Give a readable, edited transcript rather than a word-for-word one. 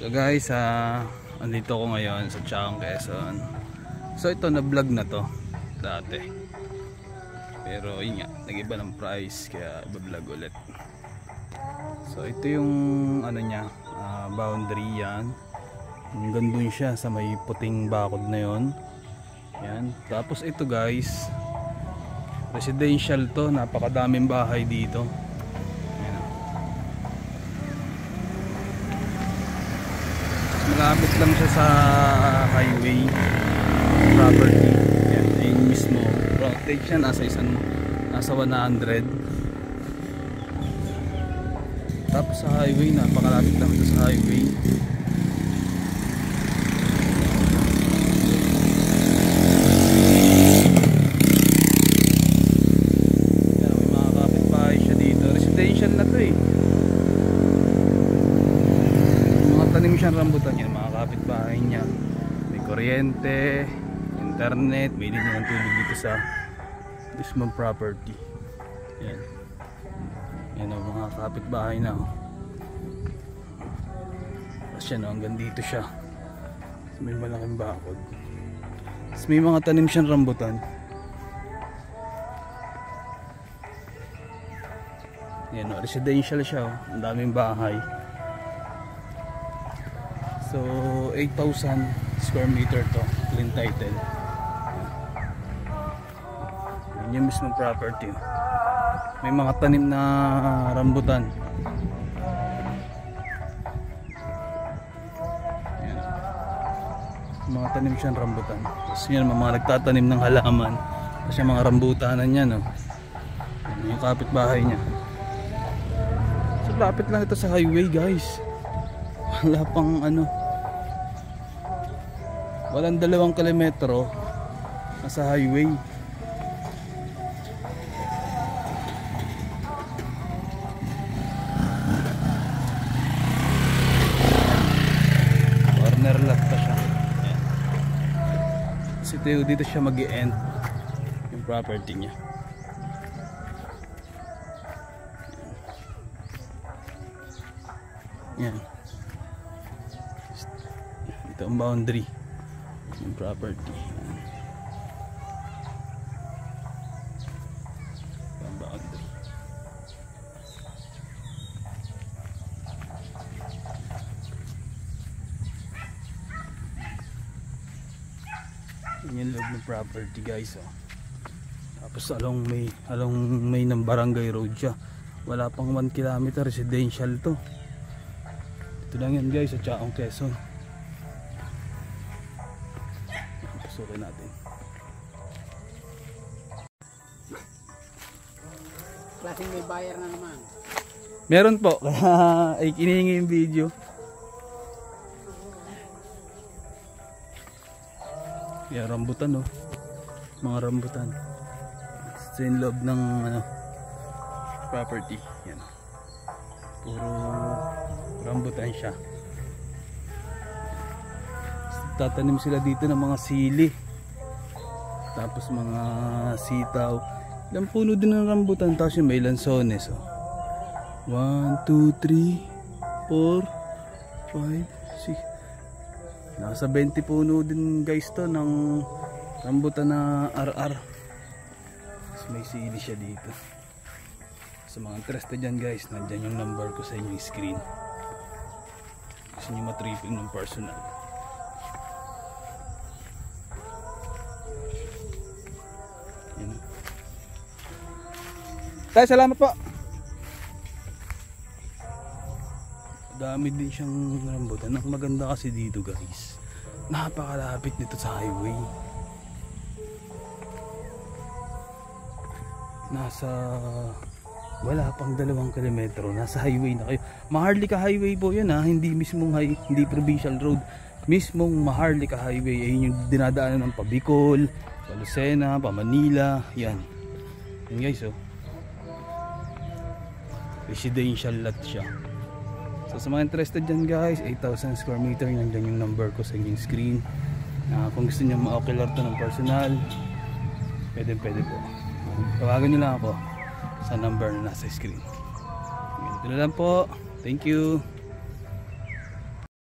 So guys, andito ko ngayon sa Chaong, Quezon. So ito, na-vlog na to dati. Pero yun nga, nag-iba ng price kaya iba-vlog ulit. So ito yung ano niya, boundary yan. Hanggang dun siya sa may puting bakod na yon. Yan. Tapos ito guys, residential to, napakadaming bahay dito. Yan. Malapit lang siya sa highway property. Yan, yung mismo frontage siya, nasa 100. Tapos sa highway, napakalapit lang ito sa highway. Na to eh. Mga tanim siyang rambutan yan, mga kapitbahay niya. May kuryente, internet, may linya ng tubig dito sa mismong property. Yan. Yan o, mga kapitbahay na o. Tapos yan o, hanggang dito siya. May malaking bakod. Tapos may mga tanim siyang rambutan. Yan o, residential siya o. Ang daming bahay. So 8,000 square meter to, clean title. Yan yung mismong property o. May mga tanim na rambutan. Yan. Mga tanim siyang rambutan. Tapos yan, mga nagtatanim ng halaman. Tapos yung mga rambutanan yan o. Yan yung kapitbahay niya. Lapit lang ito sa highway guys. Wala pang ano, walang 2 kilometro nasa highway. Corner lot pa siya. Kasi dito siya mag-i-end yung property niya. Yan. Ito ang boundary ng property. Ito ang boundary. Yan yung loob ng property guys oh. Tapos along may ng barangay road siya. Wala pang 1 kilometer, residential to. Ito lang yan guys sa Chaong, Quezon. Pasukin natin. Klaseng may buyer na naman. Meron po. Kaya ay kinihingi yung video. Yan, rambutan oh. Mga rambutan. Ito yung loob ng ano, property. Yan. Puro rambutan siya. Tatanim sila dito ng mga sili. Tapos mga sitaw. Ilang puno din ng rambutan. Tapos yung may lansones. Oh. 1, 2, 3, 4, 5, 6. Nasa 20 puno din guys to ng rambutan na RR. Tapos may sili siya dito. Sa mga interested dyan guys, nandyan yung number ko sa inyong screen. Gusto nyo matripping ng personal. Yan. Tayo, salamat po. Dami din siyang rambutan. Ang maganda kasi dito guys, napakalapit nito sa highway. Wala pang 2 kilometro, nasa highway na kayo. Maharlika Highway po yun ha, hindi mismong hindi provincial road. Mismong Maharlika Highway, ayun yung dinadaanan ng Pabicol, pa Lucena, pa Manila, yan. Yan guys oh. Residential lot siya. So sa mga interested dyan guys, 8,000 square meter, nandiyan yung number ko sa inyong screen. Kung gusto nyo ma-ocular to ng personal, pwede po. Tawagan nyo lang ako sa number na nasa screen. Ito na lang po. Thank you.